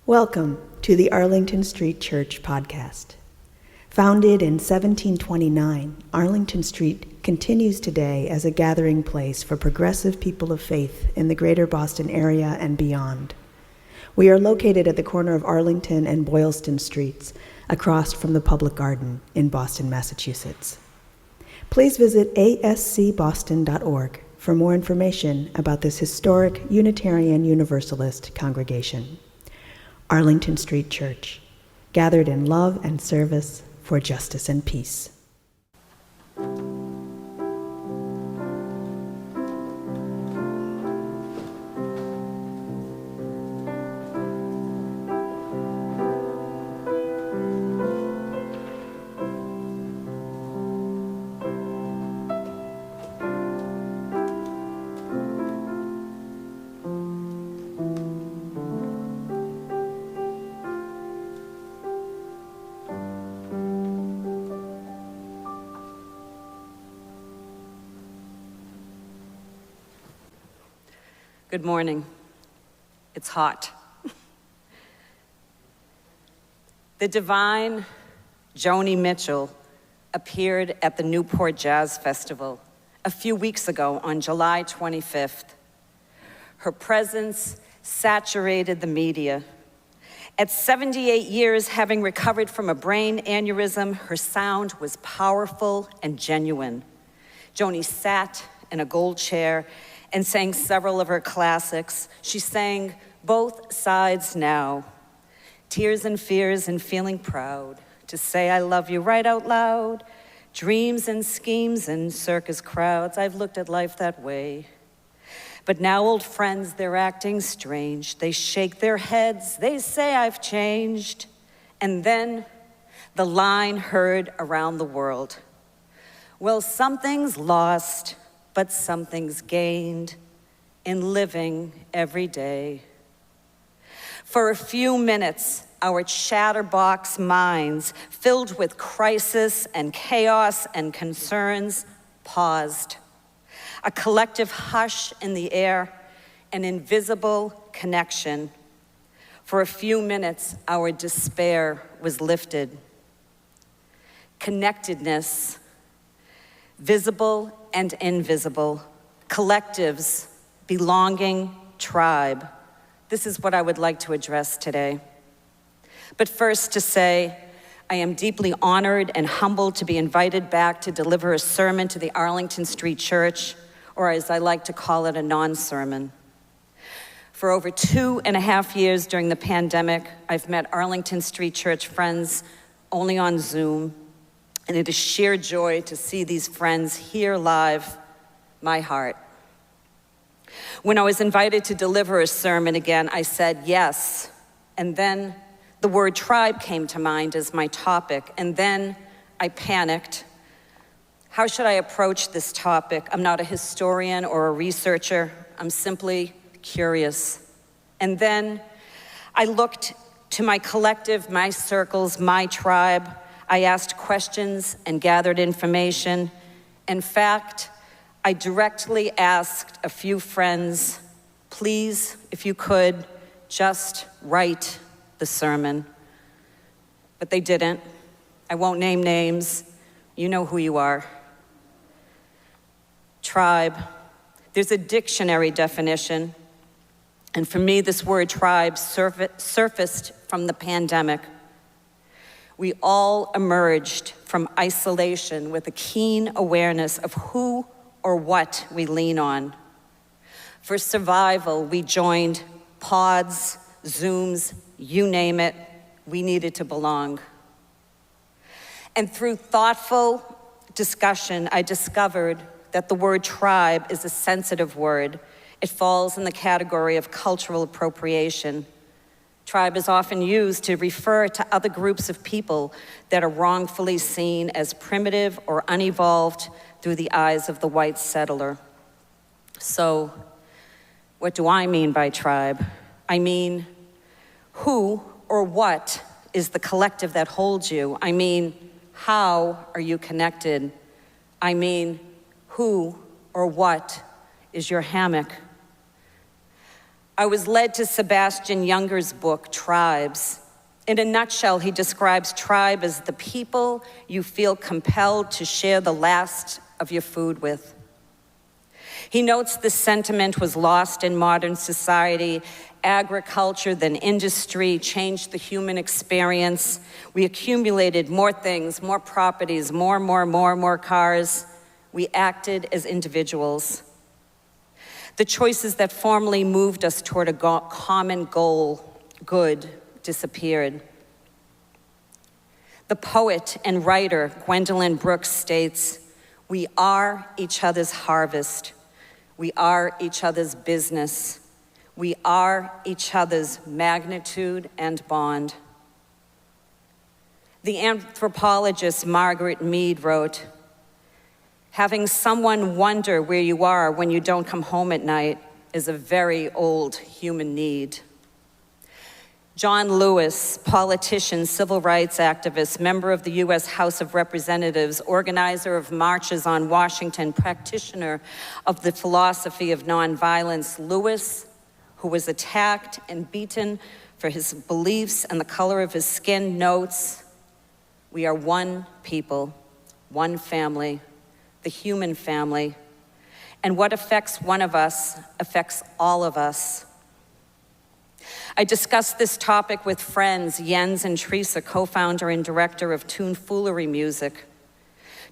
Welcome to the Arlington Street Church podcast. Founded in 1729, Arlington Street continues today as a gathering place for progressive people of faith in the greater Boston area and beyond. We are located at the corner of Arlington and Boylston Streets, across from the Public Garden in Boston, Massachusetts. Please visit ascboston.org for more information about this historic Unitarian Universalist congregation. Arlington Street Church, gathered in love and service for justice and peace. Good morning. It's hot. The divine Joni Mitchell appeared at the Newport Jazz Festival a few weeks ago on July 25th. Her presence saturated the media. At 78 years, having recovered from a brain aneurysm, her sound was powerful and genuine. Joni sat in a gold chair and sang several of her classics. She sang Both Sides Now, Tears and Fears and Feeling Proud, To Say I Love You Right Out Loud, Dreams and Schemes and Circus Crowds, I've looked at life that way. But now old friends, they're acting strange. They shake their heads, they say I've changed. And then the line heard around the world. Well, something's lost, but something's gained in living every day. For a few minutes, our chatterbox minds, filled with crisis and chaos and concerns, paused. A collective hush in the air, an invisible connection. For a few minutes, our despair was lifted. Connectedness, visible and invisible, collectives, belonging, tribe. This is what I would like to address today. But first to say, I am deeply honored and humbled to be invited back to deliver a sermon to the Arlington Street Church, or as I like to call it, a non-sermon. For over 2.5 years during the pandemic, I've met Arlington Street Church friends only on Zoom, and it is sheer joy to see these friends here live, my heart. When I was invited to deliver a sermon again, I said yes, and then the word tribe came to mind as my topic, and then I panicked. How should I approach this topic? I'm not a historian or a researcher, I'm simply curious. And then I looked to my collective, my circles, my tribe. I asked questions and gathered information. In fact, I directly asked a few friends, please, if you could, just write the sermon. But they didn't. I won't name names. You know who you are. Tribe. There's a dictionary definition. And for me, this word tribe surfaced from the pandemic. We all emerged from isolation with a keen awareness of who or what we lean on. For survival, we joined pods, Zooms, you name it, we needed to belong. And through thoughtful discussion, I discovered that the word tribe is a sensitive word. It falls in the category of cultural appropriation. Tribe is often used to refer to other groups of people that are wrongfully seen as primitive or unevolved through the eyes of the white settler. So, what do I mean by tribe? I mean, who or what is the collective that holds you? I mean, how are you connected? I mean, who or what is your hammock? I was led to Sebastian Junger's book, Tribes. In a nutshell, he describes tribe as the people you feel compelled to share the last of your food with. He notes this sentiment was lost in modern society. Agriculture, then industry, changed the human experience. We accumulated more things, more properties, more cars. We acted as individuals. The choices that formerly moved us toward a common goal, good, disappeared. The poet and writer Gwendolyn Brooks states, "We are each other's harvest. We are each other's business. We are each other's magnitude and bond." The anthropologist Margaret Mead wrote, "Having someone wonder where you are when you don't come home at night is a very old human need." John Lewis, politician, civil rights activist, member of the U.S. House of Representatives, organizer of marches on Washington, practitioner of the philosophy of nonviolence. Lewis, who was attacked and beaten for his beliefs and the color of his skin, notes, "We are one people, one family, the human family, and what affects one of us affects all of us." I discussed this topic with friends Jens and Trisha, co-founder and director of Tomfoolery Music.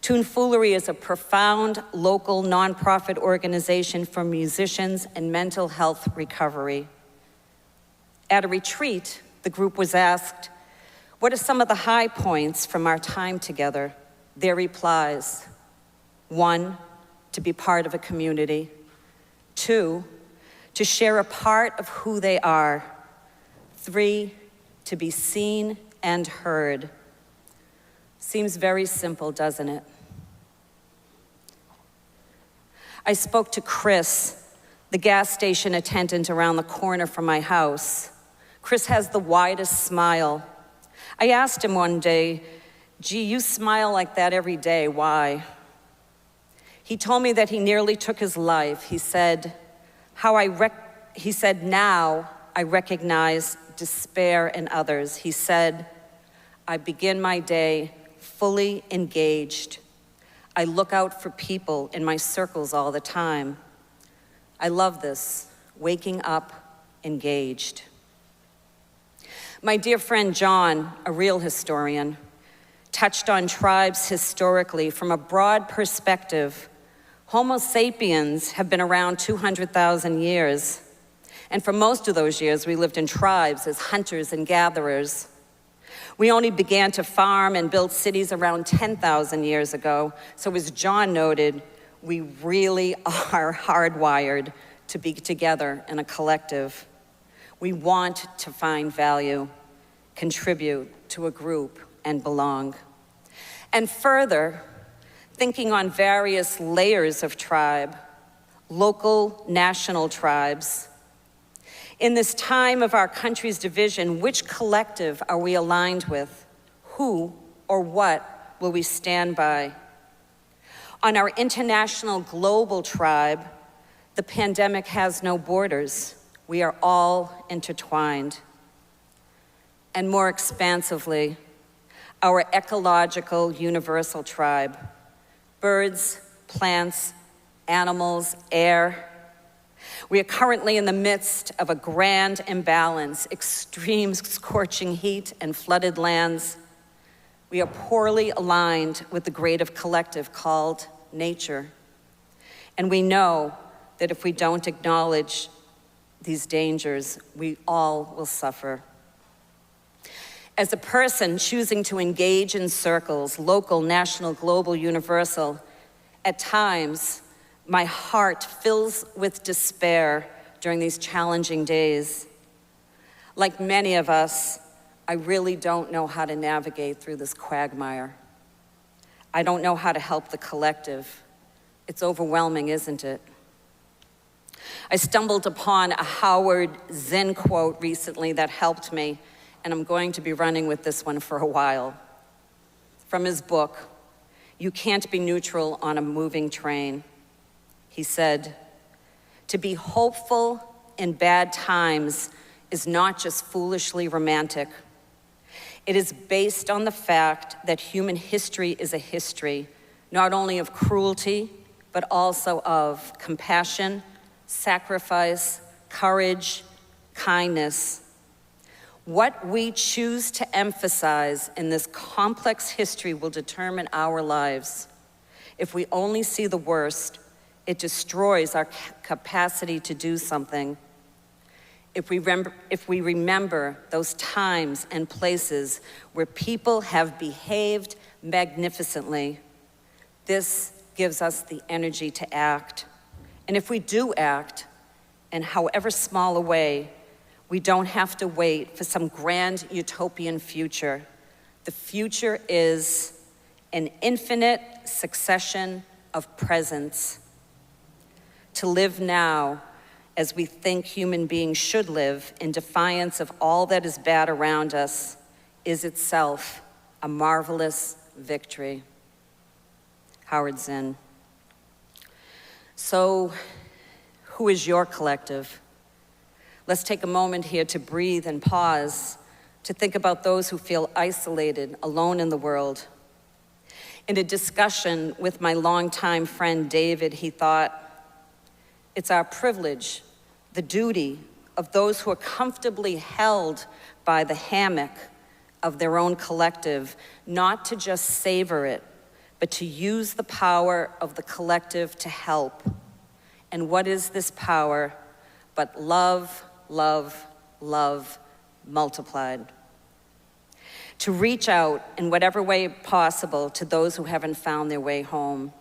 Tomfoolery is a profound local nonprofit organization for musicians and mental health recovery. At a retreat, the group was asked, "What are some of the high points from our time together?" Their replies: 1, to be part of a community. 2, to share a part of who they are. 3, to be seen and heard. Seems very simple, doesn't it? I spoke to Chris, the gas station attendant around the corner from my house. Chris has the widest smile. I asked him one day, "Gee, you smile like that every day, why?" He told me that he nearly took his life. He said, "Now I recognize despair in others." He said, "I begin my day fully engaged. I look out for people in my circles all the time. I love this, waking up engaged." My dear friend John, a real historian, touched on tribes historically from a broad perspective. Homo sapiens have been around 200,000 years. And for most of those years, we lived in tribes as hunters and gatherers. We only began to farm and build cities around 10,000 years ago. So as John noted, we really are hardwired to be together in a collective. We want to find value, contribute to a group, and belong. And further, thinking on various layers of tribe, local, national tribes. In this time of our country's division, which collective are we aligned with? Who or what will we stand by? On our international global tribe, the pandemic has no borders. We are all intertwined. And more expansively, our ecological universal tribe, birds, plants, animals, air. We are currently in the midst of a grand imbalance, extreme scorching heat and flooded lands. We are poorly aligned with the greater collective called nature. And we know that if we don't acknowledge these dangers, we all will suffer. As a person choosing to engage in circles, local, national, global, universal, at times, my heart fills with despair during these challenging days. Like many of us, I really don't know how to navigate through this quagmire. I don't know how to help the collective. It's overwhelming, isn't it? I stumbled upon a Howard Zinn quote recently that helped me, and I'm going to be running with this one for a while. From his book, "You Can't Be Neutral on a Moving Train." He said, "To be hopeful in bad times is not just foolishly romantic. It is based on the fact that human history is a history, not only of cruelty, but also of compassion, sacrifice, courage, kindness. What we choose to emphasize in this complex history will determine our lives. If we only see the worst, it destroys our capacity to do something. If we remember those times and places where people have behaved magnificently, this gives us the energy to act. And if we do act, in however small a way, we don't have to wait for some grand utopian future. The future is an infinite succession of presence. To live now as we think human beings should live, in defiance of all that is bad around us, is itself a marvelous victory. Howard Zinn. So, who is your collective? Let's take a moment here to breathe and pause, to think about those who feel isolated, alone in the world. In a discussion with my longtime friend David, he thought, it's our privilege, the duty of those who are comfortably held by the hammock of their own collective, not to just savor it, but to use the power of the collective to help. And what is this power but love, love, love multiplied? To reach out in whatever way possible to those who haven't found their way home.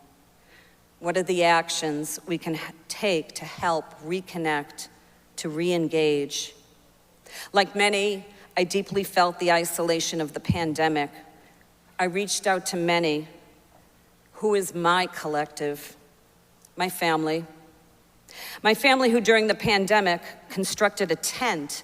What are the actions we can take to help reconnect, to re-engage? Like many, I deeply felt the isolation of the pandemic. I reached out to many. Who is my collective? My family. My family, who during the pandemic constructed a tent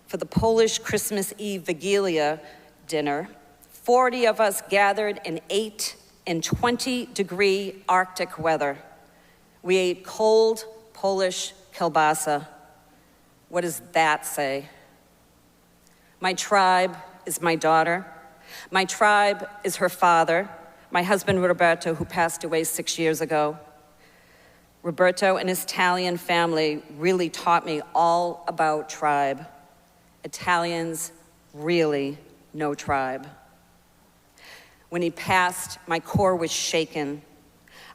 for the Polish Christmas Eve Vigilia dinner. 40 of us gathered and ate in 20-degree Arctic weather. We ate cold Polish kielbasa. What does that say? My tribe is my daughter. My tribe is her father, my husband Roberto, who passed away 6 years ago. Roberto and his Italian family really taught me all about tribe. Italians really know tribe. When he passed, my core was shaken.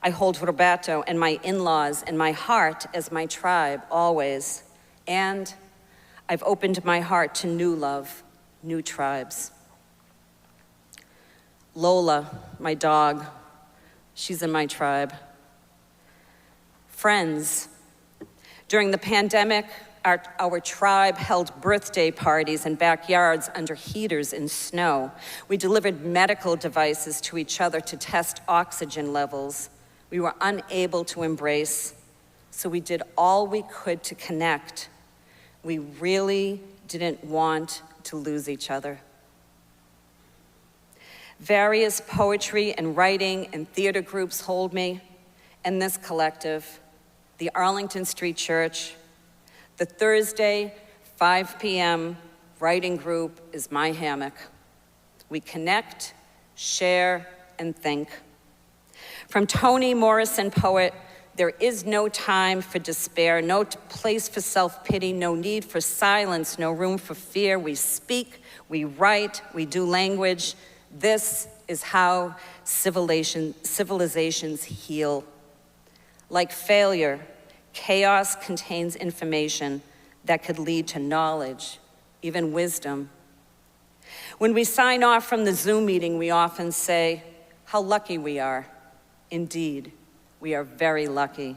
I hold Roberto and my in-laws and my heart as my tribe, always. And I've opened my heart to new love, new tribes. Lola, my dog, she's in my tribe. Friends, during the pandemic, our tribe held birthday parties in backyards under heaters in snow. We delivered medical devices to each other to test oxygen levels. We were unable to embrace, so we did all we could to connect. We really didn't want to lose each other. Various poetry and writing and theater groups hold me, and this collective, the Arlington Street Church. The Thursday, 5 p.m. writing group is my hammock. We connect, share, and think. From Toni Morrison, poet, there is no time for despair, no place for self-pity, no need for silence, no room for fear. We speak, we write, we do language. This is how civilizations heal. Like failure, chaos contains information that could lead to knowledge, even wisdom. When we sign off from the Zoom meeting, we often say, how lucky we are. Indeed, we are very lucky.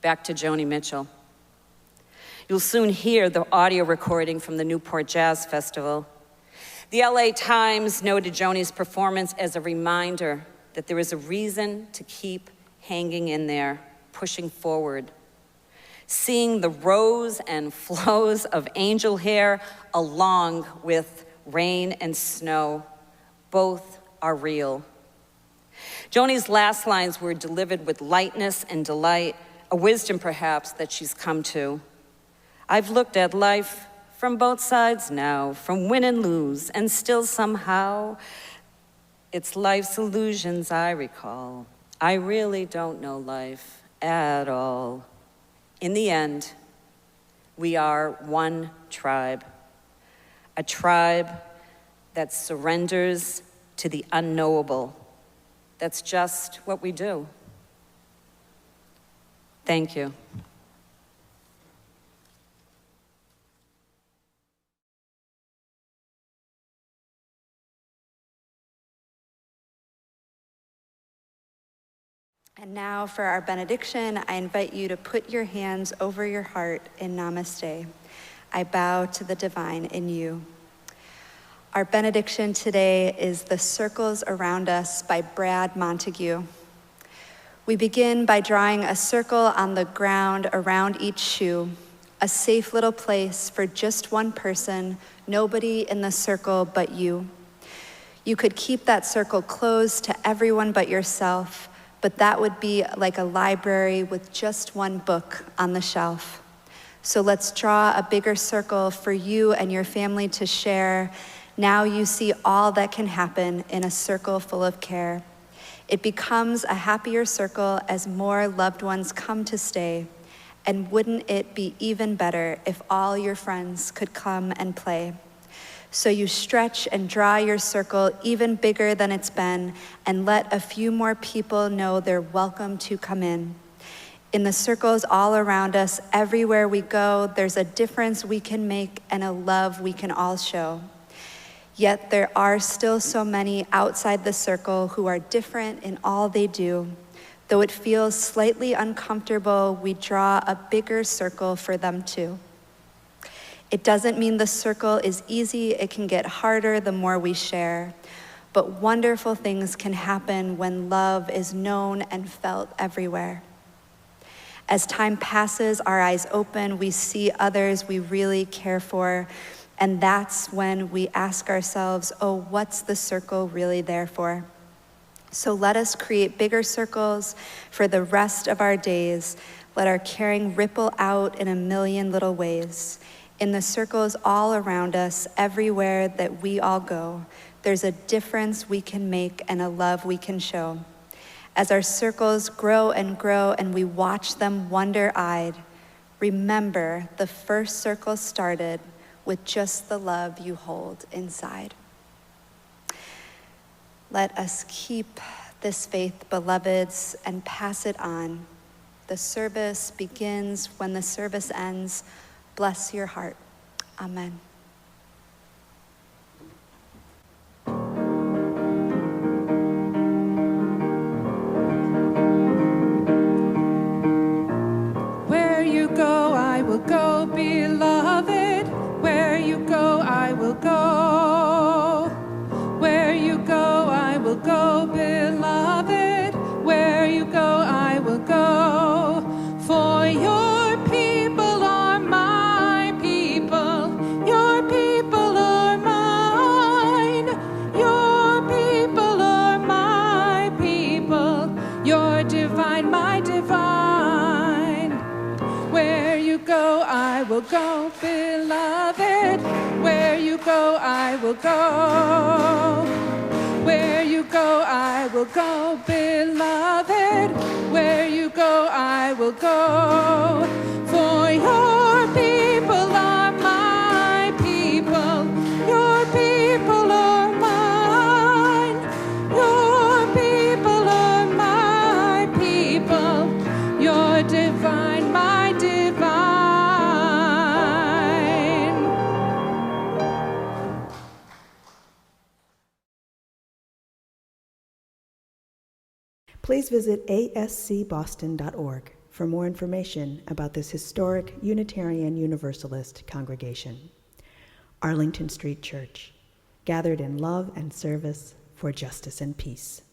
Back to Joni Mitchell. You'll soon hear the audio recording from the Newport Jazz Festival. The LA Times noted Joni's performance as a reminder that there is a reason to keep hanging in there, pushing forward. Seeing the rows and flows of angel hair along with rain and snow, both are real. Joni's last lines were delivered with lightness and delight, a wisdom perhaps that she's come to. I've looked at life from both sides now, from win and lose, and still somehow it's life's illusions I recall. I really don't know life at all. In the end, we are one tribe, a tribe that surrenders to the unknowable. That's just what we do. Thank you. And now for our benediction, I invite you to put your hands over your heart in Namaste. I bow to the divine in you. Our benediction today is The Circles Around Us by Brad Montague. We begin by drawing a circle on the ground around each shoe, a safe little place for just one person, nobody in the circle but you. You could keep that circle closed to everyone but yourself, but that would be like a library with just one book on the shelf. So let's draw a bigger circle for you and your family to share. Now you see all that can happen in a circle full of care. It becomes a happier circle as more loved ones come to stay. And wouldn't it be even better if all your friends could come and play? So you stretch and draw your circle even bigger than it's been, and let a few more people know they're welcome to come in. In the circles all around us, everywhere we go, there's a difference we can make and a love we can all show. Yet there are still so many outside the circle who are different in all they do. Though it feels slightly uncomfortable, we draw a bigger circle for them too. It doesn't mean the circle is easy. It can get harder the more we share. But wonderful things can happen when love is known and felt everywhere. As time passes, our eyes open, we see others we really care for, and that's when we ask ourselves, oh, what's the circle really there for? So let us create bigger circles for the rest of our days. Let our caring ripple out in a million little ways. In the circles all around us, everywhere that we all go, there's a difference we can make and a love we can show. As our circles grow and we watch them wonder-eyed, remember the first circle started with just the love you hold inside. Let us keep this faith, beloveds, and pass it on. The service begins when the service ends. Bless your heart. Amen. Where you go, I will go, beloved. Where you go, I will go. Where you go, I will go, beloved. Where you go, I will go. For your people are my people. Your people are mine. Your people are my people. You're divine, my divine. Where you go, I will go, beloved. Where you go, I will go. Where you go, I will go, beloved. Where you go, I will go. For your people are my people. Your people are mine. Your people are my people. You're divine, my divine. Please visit ascboston.org for more information about this historic Unitarian Universalist congregation. Arlington Street Church, gathered in love and service for justice and peace.